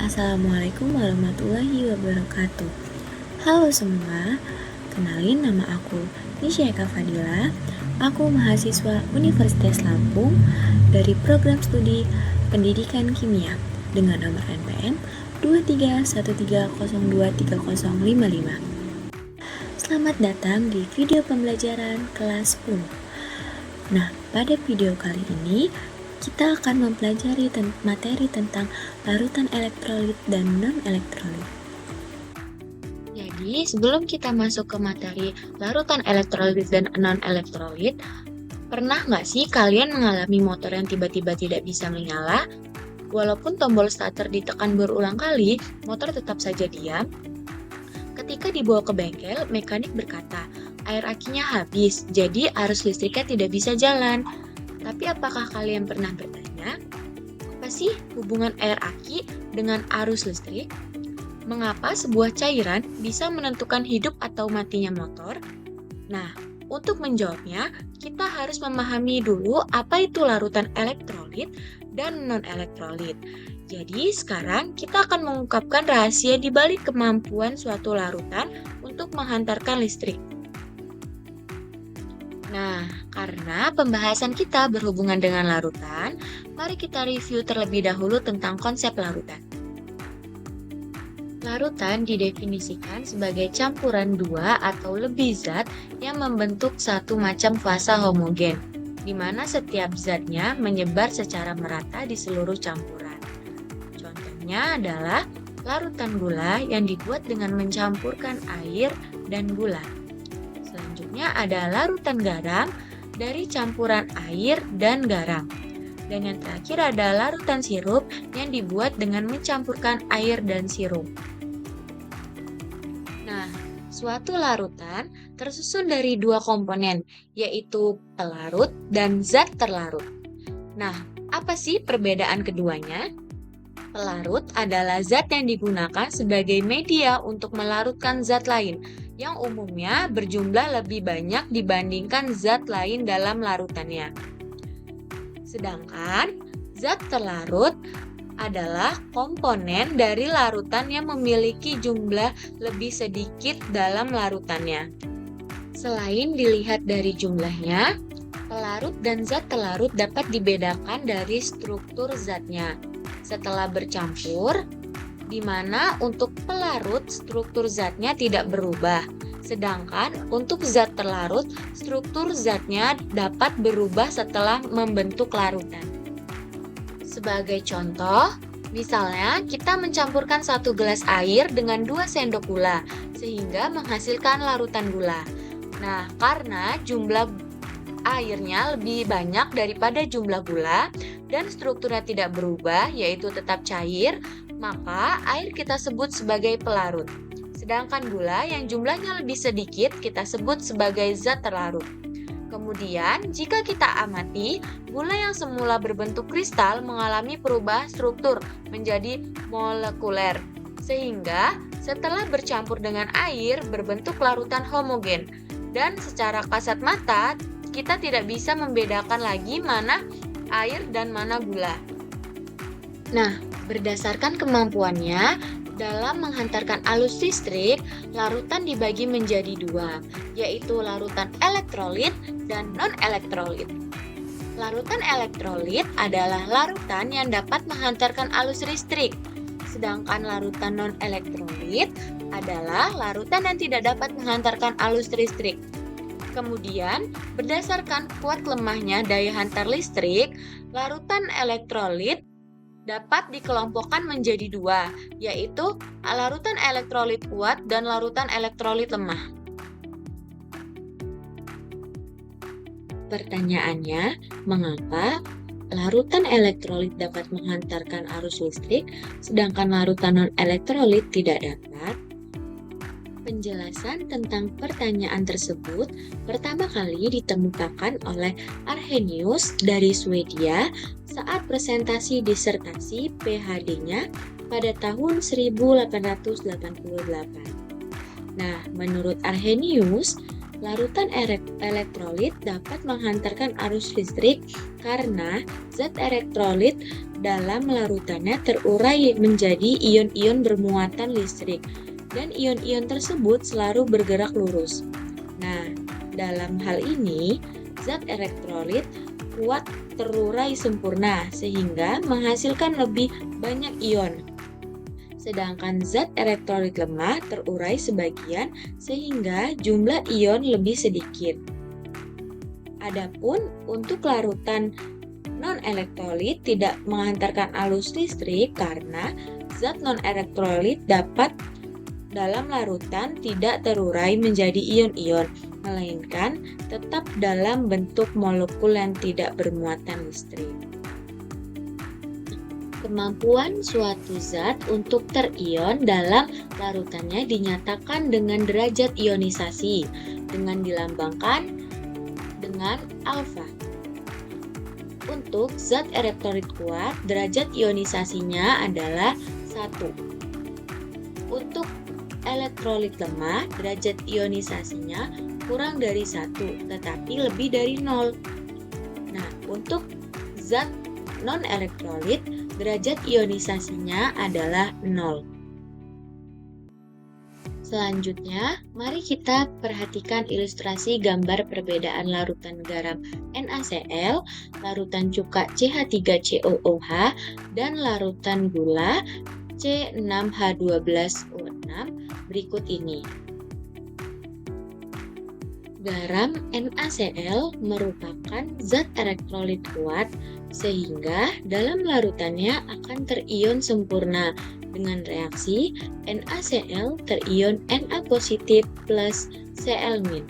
Assalamualaikum warahmatullahi wabarakatuh. Halo semua, kenalin nama aku Nisha Eka Fadila. Aku mahasiswa Universitas Lampung dari program studi Pendidikan Kimia dengan nomor NPM 2313023055. Selamat datang di video pembelajaran kelas 10. Nah, pada video kali ini kita akan mempelajari materi tentang larutan elektrolit dan non-elektrolit. Jadi, sebelum kita masuk ke materi larutan elektrolit dan non-elektrolit, pernah nggak sih kalian mengalami motor yang tiba-tiba tidak bisa menyala? Walaupun tombol starter ditekan berulang kali, motor tetap saja diam. Ketika dibawa ke bengkel, mekanik berkata, air akinya habis, jadi arus listriknya tidak bisa jalan. Tapi apakah kalian pernah bertanya, apa sih hubungan air aki dengan arus listrik? Mengapa sebuah cairan bisa menentukan hidup atau matinya motor? Nah, untuk menjawabnya, kita harus memahami dulu apa itu larutan elektrolit dan non-elektrolit. Jadi, sekarang kita akan mengungkapkan rahasia di balik kemampuan suatu larutan untuk menghantarkan listrik. Nah, karena pembahasan kita berhubungan dengan larutan, mari kita review terlebih dahulu tentang konsep larutan. Larutan didefinisikan sebagai campuran dua atau lebih zat yang membentuk satu macam fasa homogen, di mana setiap zatnya menyebar secara merata di seluruh campuran. Contohnya adalah larutan gula yang dibuat dengan mencampurkan air dan gula. Selanjutnya ada larutan garam dari campuran air dan garam. Dan yang terakhir ada larutan sirup yang dibuat dengan mencampurkan air dan sirup. Nah, suatu larutan tersusun dari dua komponen, yaitu pelarut dan zat terlarut. Nah, apa sih perbedaan keduanya? Pelarut adalah zat yang digunakan sebagai media untuk melarutkan zat lain, yang umumnya berjumlah lebih banyak dibandingkan zat lain dalam larutannya. Sedangkan zat terlarut adalah komponen dari larutan yang memiliki jumlah lebih sedikit dalam larutannya. Selain dilihat dari jumlahnya, pelarut dan zat terlarut dapat dibedakan dari struktur zatnya. Setelah bercampur, di mana untuk pelarut struktur zatnya tidak berubah, sedangkan untuk zat terlarut struktur zatnya dapat berubah setelah membentuk larutan. Sebagai contoh, misalnya kita mencampurkan 1 gelas air dengan 2 sendok gula, sehingga menghasilkan larutan gula. Nah, karena jumlah airnya lebih banyak daripada jumlah gula dan strukturnya tidak berubah, yaitu tetap cair, maka air kita sebut sebagai pelarut. Sedangkan gula yang jumlahnya lebih sedikit kita sebut sebagai zat terlarut. Kemudian, jika kita amati, gula yang semula berbentuk kristal mengalami perubahan struktur menjadi molekuler, sehingga setelah bercampur dengan air berbentuk larutan homogen. Dan secara kasat mata, kita tidak bisa membedakan lagi mana air dan mana gula. Nah, berdasarkan kemampuannya, dalam menghantarkan arus listrik, larutan dibagi menjadi dua, yaitu larutan elektrolit dan non-elektrolit. Larutan elektrolit adalah larutan yang dapat menghantarkan arus listrik, sedangkan larutan non-elektrolit adalah larutan yang tidak dapat menghantarkan arus listrik. Kemudian, berdasarkan kuat lemahnya daya hantar listrik, larutan elektrolit dapat dikelompokkan menjadi dua, yaitu larutan elektrolit kuat dan larutan elektrolit lemah. Pertanyaannya, mengapa larutan elektrolit dapat menghantarkan arus listrik, sedangkan larutan non-elektrolit tidak dapat? Penjelasan tentang pertanyaan tersebut pertama kali ditemukan oleh Arrhenius dari Swedia saat presentasi disertasi PhD-nya pada tahun 1888. Nah, menurut Arrhenius, Larutan elektrolit dapat menghantarkan arus listrik karena zat elektrolit dalam larutannya terurai menjadi ion-ion bermuatan listrik, dan ion-ion tersebut selalu bergerak lurus. Nah, dalam hal ini, zat elektrolit kuat terurai sempurna sehingga menghasilkan lebih banyak ion. Sedangkan zat elektrolit lemah terurai sebagian sehingga jumlah ion lebih sedikit. Adapun untuk larutan non-elektrolit tidak menghantarkan arus listrik karena zat non-elektrolit dapat dalam larutan tidak terurai menjadi ion-ion, melainkan tetap dalam bentuk molekul yang tidak bermuatan listrik. Kemampuan suatu zat untuk terion dalam larutannya dinyatakan dengan derajat ionisasi, dengan dilambangkan dengan alfa. Untuk zat elektrolit kuat, derajat ionisasinya adalah 1. Untuk elektrolit lemah, derajat ionisasinya kurang dari 1, tetapi lebih dari 0. Nah, untuk zat non-elektrolit, derajat ionisasinya adalah 0. Selanjutnya, mari kita perhatikan ilustrasi gambar perbedaan larutan garam NaCl, larutan cuka CH3COOH, dan larutan gula C6H12O6 berikut ini. Garam NaCl merupakan zat elektrolit kuat sehingga dalam larutannya akan terion sempurna dengan reaksi NaCl terion Na positif plus Cl-.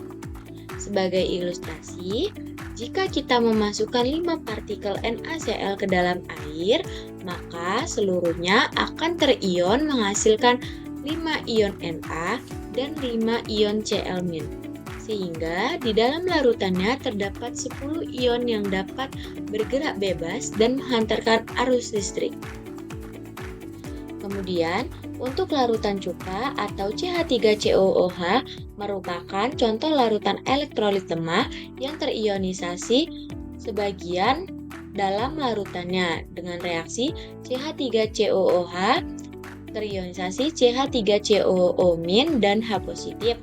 Sebagai ilustrasi, jika kita memasukkan 5 partikel NaCl ke dalam air, maka seluruhnya akan terion menghasilkan 5 ion Na dan 5 ion Cl-. Sehingga di dalam larutannya terdapat 10 ion yang dapat bergerak bebas dan menghantarkan arus listrik. Kemudian, untuk larutan cuka atau CH3COOH merupakan contoh larutan elektrolit lemah yang terionisasi sebagian dalam larutannya dengan reaksi CH3COOH terionisasi CH3COO- dan H positif.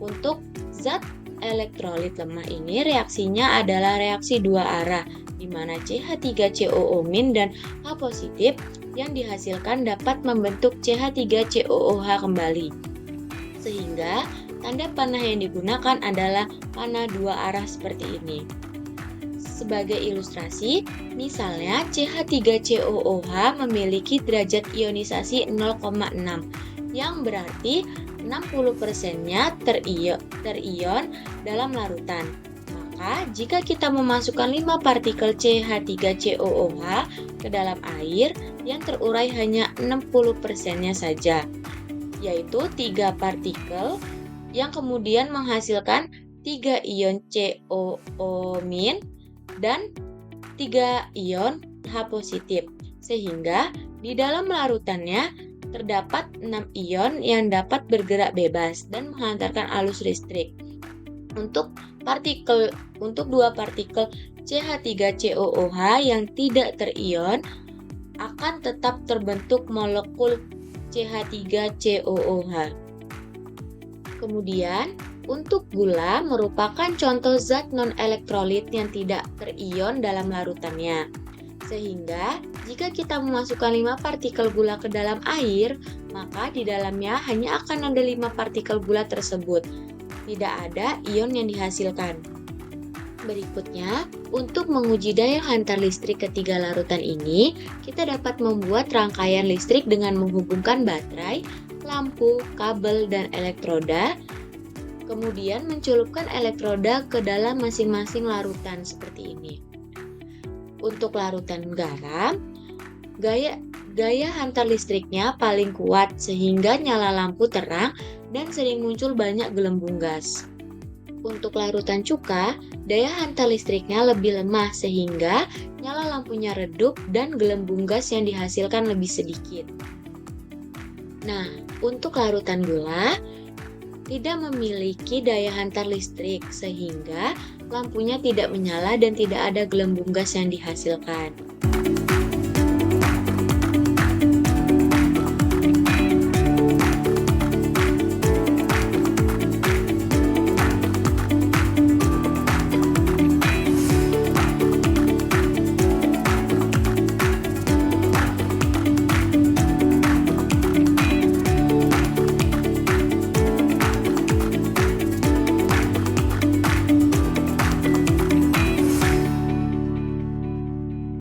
Untuk zat elektrolit lemah ini reaksinya adalah reaksi dua arah, di mana CH3COO- dan H positif yang dihasilkan dapat membentuk CH3COOH kembali. Sehingga tanda panah yang digunakan adalah panah dua arah seperti ini. Sebagai ilustrasi, misalnya CH3COOH memiliki derajat ionisasi 0,6, yang berarti 60%-nya terion dalam larutan. Maka, jika kita memasukkan 5 partikel CH3COOH ke dalam air, yang terurai hanya 60%-nya saja, yaitu 3 partikel yang kemudian menghasilkan 3 ion COO- dan 3 ion H positif. Sehingga di dalam larutannya terdapat 6 ion yang dapat bergerak bebas dan menghantarkan arus listrik. Untuk 2 partikel CH3COOH yang tidak terion akan tetap terbentuk molekul CH3COOH. Kemudian, untuk gula merupakan contoh zat non-elektrolit yang tidak terion dalam larutannya. Sehingga, jika kita memasukkan 5 partikel gula ke dalam air, maka di dalamnya hanya akan ada 5 partikel gula tersebut. Tidak ada ion yang dihasilkan. Berikutnya, untuk menguji daya hantar listrik ketiga larutan ini, kita dapat membuat rangkaian listrik dengan menghubungkan baterai, lampu, kabel, dan elektroda. Kemudian mencelupkan elektroda ke dalam masing-masing larutan seperti ini. Untuk larutan garam, gaya hantar listriknya paling kuat sehingga nyala lampu terang dan sering muncul banyak gelembung gas. Untuk larutan cuka, daya hantar listriknya lebih lemah sehingga nyala lampunya redup dan gelembung gas yang dihasilkan lebih sedikit. Nah, untuk larutan gula, tidak memiliki daya hantar listrik, sehingga lampunya tidak menyala dan tidak ada gelembung gas yang dihasilkan.